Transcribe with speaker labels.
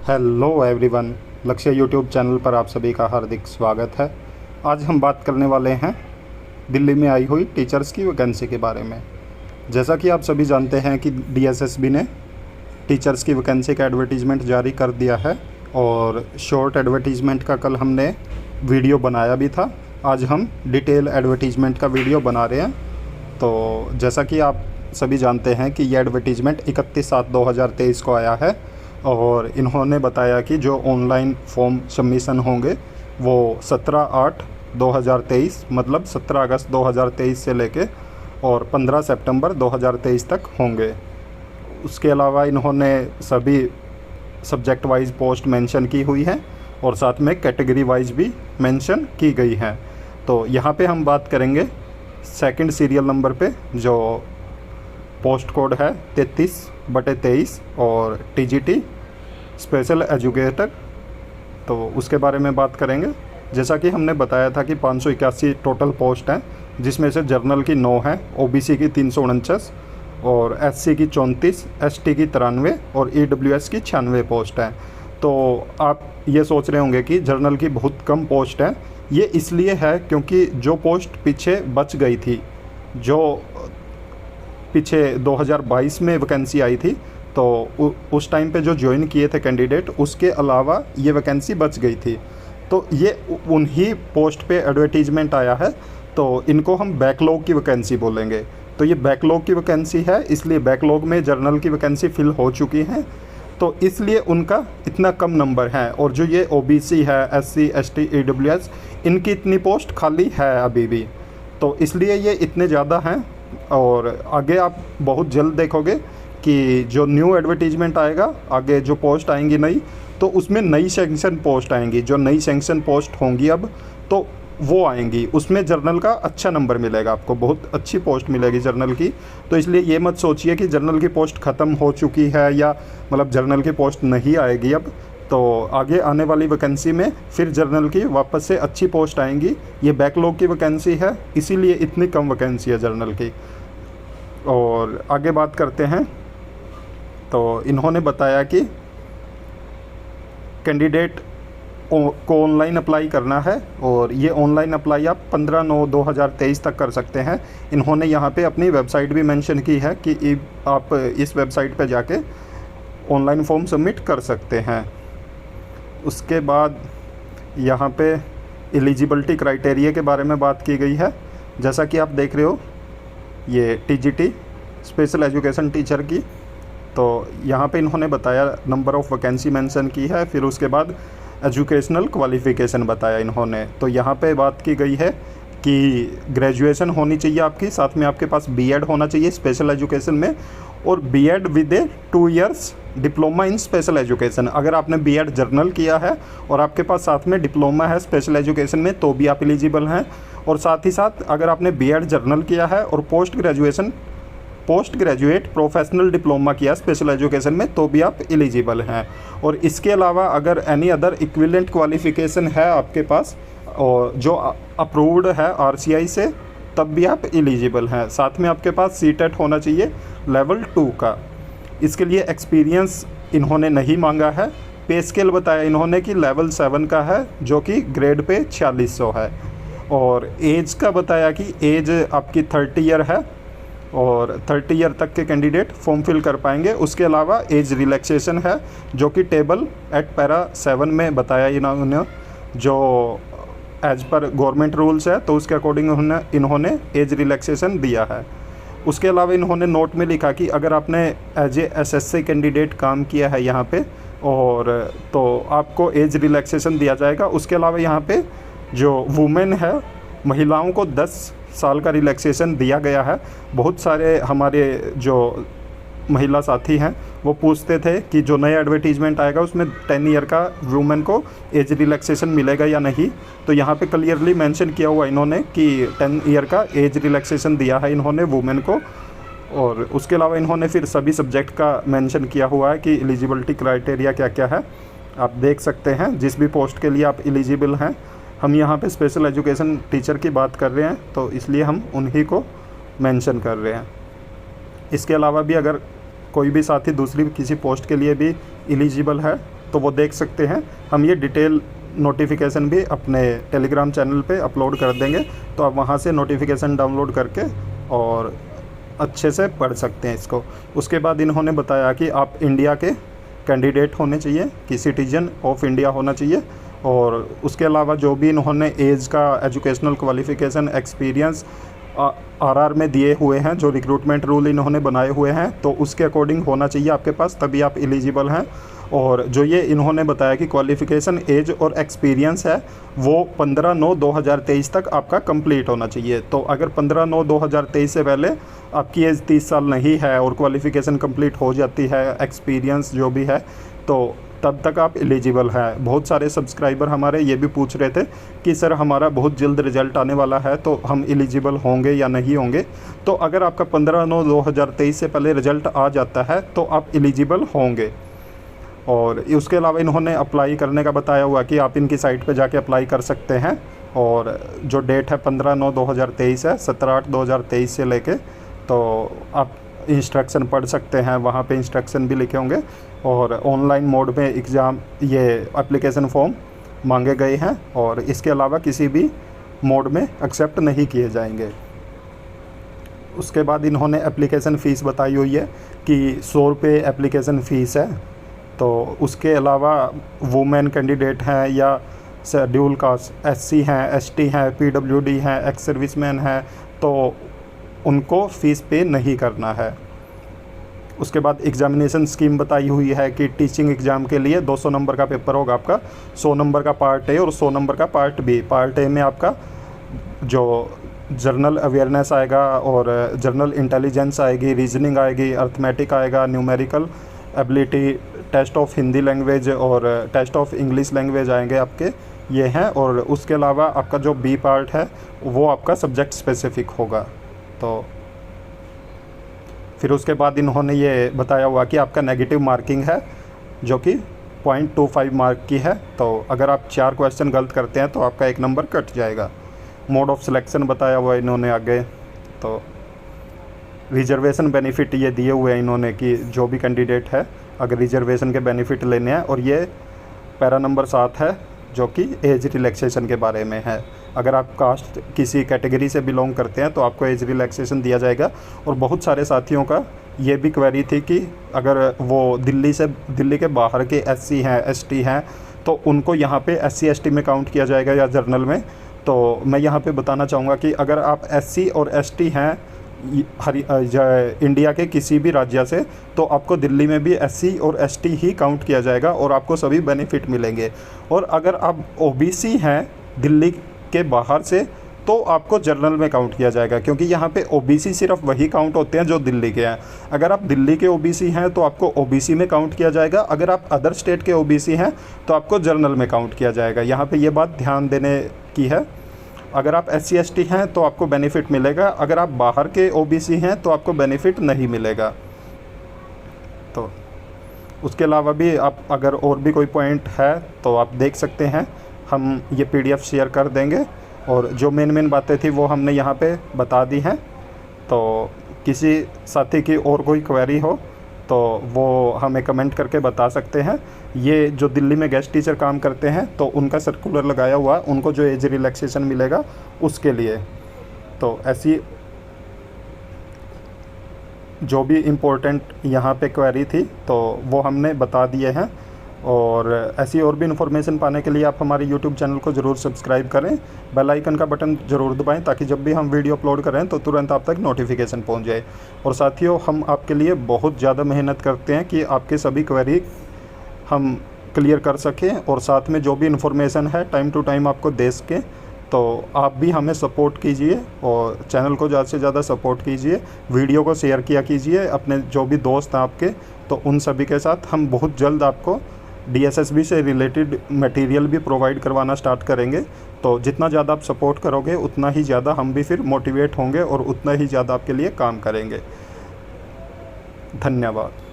Speaker 1: Hello everyone, लक्ष्य YouTube channel पर आप सभी का हार्दिक स्वागत है। आज हम बात करने वाले हैं दिल्ली में आई हुई टीचर्स की वैकेंसी के बारे में। जैसा कि आप सभी जानते हैं कि डीएसएसबी ने टीचर्स की वैकेंसी का एडवर्टीज़मेंट जारी कर दिया है और शॉर्ट एडवर्टीज़मेंट का कल हमने वीडियो बनाया भी था। आज हम डिटेल एडवर्टीज़मेंट का वीडियो बना रहे हैं। तो जैसा कि आप सभी जानते हैं कि यह एडवर्टीज़मेंट 31/7/2023 को आया है और इन्होंने बताया कि जो ऑनलाइन फॉर्म सबमिशन होंगे वो 17/8/2023 मतलब 17 अगस्त 2023 से लेके और 15 सितंबर 2023 तक होंगे। उसके अलावा इन्होंने सभी सब्जेक्ट वाइज पोस्ट मेंशन की हुई है और साथ में कैटेगरी वाइज भी मेंशन की गई है। तो यहाँ पे हम बात करेंगे सेकंड सीरियल नंबर पे, जो पोस्ट कोड है 33/23 और टीजीटी स्पेशल एजुकेटर, तो उसके बारे में बात करेंगे। जैसा कि हमने बताया था कि 581 टोटल पोस्ट हैं, जिसमें से जर्नल की 9 हैं, ओबीसी की 349 और एससी की 34, एसटी की 93 और ईडब्ल्यूएस की 96 पोस्ट हैं। तो आप ये सोच रहे होंगे कि जर्नल की बहुत कम पोस्ट है। ये इसलिए है क्योंकि जो पोस्ट पीछे बच गई थी, जो पीछे 2022 में वैकेंसी आई थी, तो उस टाइम पे जो ज्वाइन किए थे कैंडिडेट, उसके अलावा ये वैकेंसी बच गई थी। तो ये उन्हीं पोस्ट पे एडवर्टीजमेंट आया है, तो इनको हम बैकलॉग की वैकेंसी बोलेंगे। तो ये बैकलॉग की वैकेंसी है, इसलिए बैकलॉग में जर्नल की वैकेंसी फिल हो चुकी हैं, तो इसलिए उनका इतना कम नंबर है। और जो ये ओबीसी है, एससी, एसटी, ईडब्ल्यूएस, इनकी इतनी पोस्ट खाली है अभी भी, तो इसलिए ये इतने ज़्यादा हैं। और आगे आप बहुत जल्द देखोगे कि जो न्यू एडवर्टीजमेंट आएगा, आगे जो पोस्ट आएंगी नई, तो उसमें नई सेंक्शन पोस्ट आएंगी। जो नई सेंक्शन पोस्ट होंगी अब, तो वो आएंगी, उसमें जर्नल का अच्छा नंबर मिलेगा आपको, बहुत अच्छी पोस्ट मिलेगी जर्नल की। तो इसलिए ये मत सोचिए कि जर्नल की पोस्ट ख़त्म हो चुकी है या मतलब जर्नल की पोस्ट नहीं आएगी अब। तो आगे आने वाली वैकेंसी में फिर जर्नल की वापस से अच्छी पोस्ट आएंगी। ये बैकलॉग की वैकेंसी है, इसीलिए इतनी कम वैकेंसी है जर्नल की। और आगे बात करते हैं। तो इन्होंने बताया कि कैंडिडेट को ऑनलाइन अप्लाई करना है और ये ऑनलाइन अप्लाई आप 15/9/2023 तक कर सकते हैं। इन्होंने यहाँ पे अपनी वेबसाइट भी मेंशन की है कि आप इस वेबसाइट पे जाके ऑनलाइन फॉर्म सबमिट कर सकते हैं। उसके बाद यहाँ पे एलिजिबिलिटी क्राइटेरिया के बारे में बात की गई है। जैसा कि आप देख रहे हो, ये टीजीटी स्पेशल एजुकेशन टीचर की, तो यहाँ पे इन्होंने बताया नंबर ऑफ़ वैकेंसी मेंशन की है, फिर उसके बाद एजुकेशनल क्वालिफ़िकेशन बताया इन्होंने। तो यहाँ पे बात की गई है कि ग्रेजुएशन होनी चाहिए आपकी, साथ में आपके पास बीएड होना चाहिए स्पेशल एजुकेशन में, और B Ed with a 2 years diploma in special education. अगर आपने बीएड जर्नल किया है और आपके पास साथ में डिप्लोमा है स्पेशल एजुकेशन में, तो भी आप एलिजिबल हैं। और साथ ही साथ अगर आपने बीएड जर्नल किया है और पोस्ट ग्रेजुएट प्रोफेशनल डिप्लोमा किया स्पेशल एजुकेशन में, तो भी आप एलिजिबल हैं। और इसके अलावा अगर एनी अदर इक्विवेलेंट क्वालिफ़िकेशन है आपके पास और जो अप्रूव्ड है आरसीआई से, तब भी आप एलिजिबल हैं। साथ में आपके पास सीटेट होना चाहिए लेवल 2 का। इसके लिए एक्सपीरियंस इन्होंने नहीं मांगा है। पे स्केल बताया इन्होंने कि लेवल 7 का है, जो कि ग्रेड पे 4600 है। और एज का बताया कि एज आपकी 30 ईयर है और 30 ईयर तक के कैंडिडेट फॉर्म फिल कर पाएंगे। उसके अलावा एज रिलैक्सेशन है, जो कि टेबल एट पैरा 7 में बताया इन्होंने, जो एज पर गवर्नमेंट रूल्स है, तो उसके अकॉर्डिंग इन्होंने एज रिलैक्सेशन दिया है। उसके अलावा इन्होंने नोट में लिखा कि अगर आपने एज ए एसएससी कैंडिडेट काम किया है यहाँ पे, और तो आपको एज रिलैक्सेशन दिया जाएगा। उसके अलावा यहाँ पे जो वुमेन है, महिलाओं को 10 साल का रिलैक्सेशन दिया गया है। बहुत सारे हमारे जो महिला साथी हैं वो पूछते थे कि जो नया एडवर्टीजमेंट आएगा उसमें 10 ईयर का वुमेन को एज रिलैक्सेशन मिलेगा या नहीं। तो यहाँ पे क्लियरली मेंशन किया हुआ इन्होंने कि 10 ईयर का एज रिलैक्सेशन दिया है इन्होंने वुमेन को। और उसके अलावा इन्होंने फिर सभी सब्जेक्ट का मेंशन किया हुआ है कि एलिजिबिलिटी क्राइटेरिया क्या क्या है, आप देख सकते हैं जिस भी पोस्ट के लिए आप एलिजिबल हैं। हम यहाँ पे स्पेशल एजुकेशन टीचर की बात कर रहे हैं, तो इसलिए हम उन्हीं को मेंशन कर रहे हैं। इसके अलावा भी अगर कोई भी साथी दूसरी किसी पोस्ट के लिए भी एलिजिबल है तो वो देख सकते हैं। हम ये डिटेल नोटिफिकेशन भी अपने टेलीग्राम चैनल पे अपलोड कर देंगे, तो आप वहाँ से नोटिफिकेशन डाउनलोड करके और अच्छे से पढ़ सकते हैं इसको। उसके बाद इन्होंने बताया कि आप इंडिया के कैंडिडेट होने चाहिए, कि सिटीजन ऑफ इंडिया होना चाहिए, और उसके अलावा जो भी इन्होंने एज का, एजुकेशनल क्वालिफ़िकेशन, एक्सपीरियंस आरआर में दिए हुए हैं, जो रिक्रूटमेंट रूल इन्होंने बनाए हुए हैं, तो उसके अकॉर्डिंग होना चाहिए आपके पास, तभी आप एलिजिबल हैं। और जो ये इन्होंने बताया कि क्वालिफ़िकेशन, एज और एक्सपीरियंस है, वो 15/9/2023 तक आपका कंप्लीट होना चाहिए। तो अगर 15/9/2023 से पहले आपकी एज 30 साल नहीं है और क्वालिफ़िकेशन कंप्लीट हो जाती है, एक्सपीरियंस जो भी है, तो तब तक आप एलिजिबल हैं। बहुत सारे सब्सक्राइबर हमारे ये भी पूछ रहे थे कि सर हमारा बहुत जल्द रिज़ल्ट आने वाला है, तो हम एलिजिबल होंगे या नहीं होंगे। तो अगर आपका 15/9/2023 से पहले रिज़ल्ट आ जाता है तो आप एलिजिबल होंगे। और उसके अलावा इन्होंने अप्लाई करने का बताया हुआ कि आप इनकी साइट पे जाके अप्लाई कर सकते हैं, और जो डेट है 15/9/2023 है, 17/8/2023 से लेके, तो आप इंस्ट्रक्शन पढ़ सकते हैं, वहाँ पे इंस्ट्रक्शन भी लिखे होंगे। और ऑनलाइन मोड में एग्ज़ाम, ये एप्लीकेशन फॉर्म मांगे गए हैं, और इसके अलावा किसी भी मोड में एक्सेप्ट नहीं किए जाएंगे। उसके बाद इन्होंने एप्लीकेशन फ़ीस बताई हुई है कि 100 रुपये एप्लीकेशन फ़ीस है। तो उसके अलावा वुमेन कैंडिडेट हैं या शेड्यूल कास्ट, SC हैं, ST हैं, PWD हैं, एक्स सर्विसमैन हैं, तो उनको फ़ीस पे नहीं करना है। उसके बाद एग्ज़ामिनेशन स्कीम बताई हुई है कि टीचिंग एग्ज़ाम के लिए 200 नंबर का पेपर होगा आपका, 100 नंबर का पार्ट ए और 100 नंबर का पार्ट बी। पार्ट ए में आपका जो जनरल अवेयरनेस आएगा और जनरल इंटेलिजेंस आएगी, रीजनिंग आएगी, अर्थमेटिक आएगा, numerical ability, test of Hindi language और टेस्ट ऑफ इंग्लिश लैंग्वेज आएंगे आपके, ये हैं। और उसके अलावा आपका जो बी पार्ट है वो आपका सब्जेक्ट स्पेसिफिक होगा। तो फिर उसके बाद इन्होंने ये बताया हुआ कि आपका नेगेटिव मार्किंग है, जो कि 0.25 मार्क की है। तो अगर आप 4 क्वेश्चन गलत करते हैं तो आपका 1 नंबर कट जाएगा। मोड ऑफ सिलेक्शन बताया हुआ इन्होंने आगे। तो रिजर्वेशन बेनिफिट ये दिए हुए हैं इन्होंने कि जो भी कैंडिडेट है अगर रिजर्वेशन के बेनिफिट लेने हैं, और ये पैरा नंबर 7 है जो कि एज रिलैक्सेशन के बारे में है। अगर आप कास्ट किसी कैटेगरी से बिलोंग करते हैं तो आपको एज रिलैक्सेशन दिया जाएगा। और बहुत सारे साथियों का ये भी क्वेरी थी कि अगर वो दिल्ली के बाहर के SC हैं, ST हैं, तो उनको यहाँ पे SC ST में काउंट किया जाएगा या जर्नल में। तो मैं यहाँ पे बताना चाहूँगा कि अगर आप SC और ST हैं इंडिया के किसी भी राज्य से, तो आपको दिल्ली में भी SC और ST ही काउंट किया जाएगा और आपको सभी बेनिफिट मिलेंगे। और अगर आप OBC हैं दिल्ली के बाहर से, तो आपको जर्नल में काउंट किया जाएगा, क्योंकि यहाँ पे OBC सिर्फ वही काउंट होते हैं जो दिल्ली के हैं। अगर आप दिल्ली के OBC हैं तो आपको OBC में काउंट किया जाएगा, अगर आप अदर स्टेट के OBC हैं तो आपको जर्नल में काउंट किया जाएगा। यहाँ पे ये बात ध्यान देने की है। अगर आप SC ST हैं तो आपको बेनिफिट मिलेगा, अगर आप बाहर के OBC हैं तो आपको बेनिफिट नहीं मिलेगा। तो उसके अलावा भी आप अगर और भी कोई पॉइंट है तो आप देख सकते हैं, हम ये PDF शेयर कर देंगे। और जो मेन बातें थी वो हमने यहाँ पे बता दी हैं। तो किसी साथी की और कोई क्वेरी हो तो वो हमें कमेंट करके बता सकते हैं। ये जो दिल्ली में गेस्ट टीचर काम करते हैं तो उनका सर्कुलर लगाया हुआ, उनको जो एज रिलैक्सेशन मिलेगा उसके लिए। तो ऐसी जो भी इम्पोर्टेंट यहाँ पे क्वेरी थी तो वो हमने बता दिए हैं। और ऐसी और भी इन्फॉर्मेशन पाने के लिए आप हमारे YouTube चैनल को ज़रूर सब्सक्राइब करें, बेल आइकन का बटन ज़रूर दबाएं, ताकि जब भी हम वीडियो अपलोड करें तो तुरंत आप तक नोटिफिकेशन पहुंच जाए। और साथियों, हम आपके लिए बहुत ज़्यादा मेहनत करते हैं कि आपके सभी क्वेरी हम क्लियर कर सकें, और साथ में जो भी इन्फॉर्मेशन है टाइम टू टाइम आपको दे सकें। तो आप भी हमें सपोर्ट कीजिए और चैनल को ज़्यादा से ज़्यादा सपोर्ट कीजिए, वीडियो को शेयर किया कीजिए अपने जो भी दोस्त हैं आपके, तो उन सभी के साथ। हम बहुत जल्द आपको DSSB से रिलेटेड मटेरियल भी प्रोवाइड करवाना स्टार्ट करेंगे। तो जितना ज़्यादा आप सपोर्ट करोगे उतना ही ज़्यादा हम भी फिर मोटिवेट होंगे और उतना ही ज़्यादा आपके लिए काम करेंगे। धन्यवाद।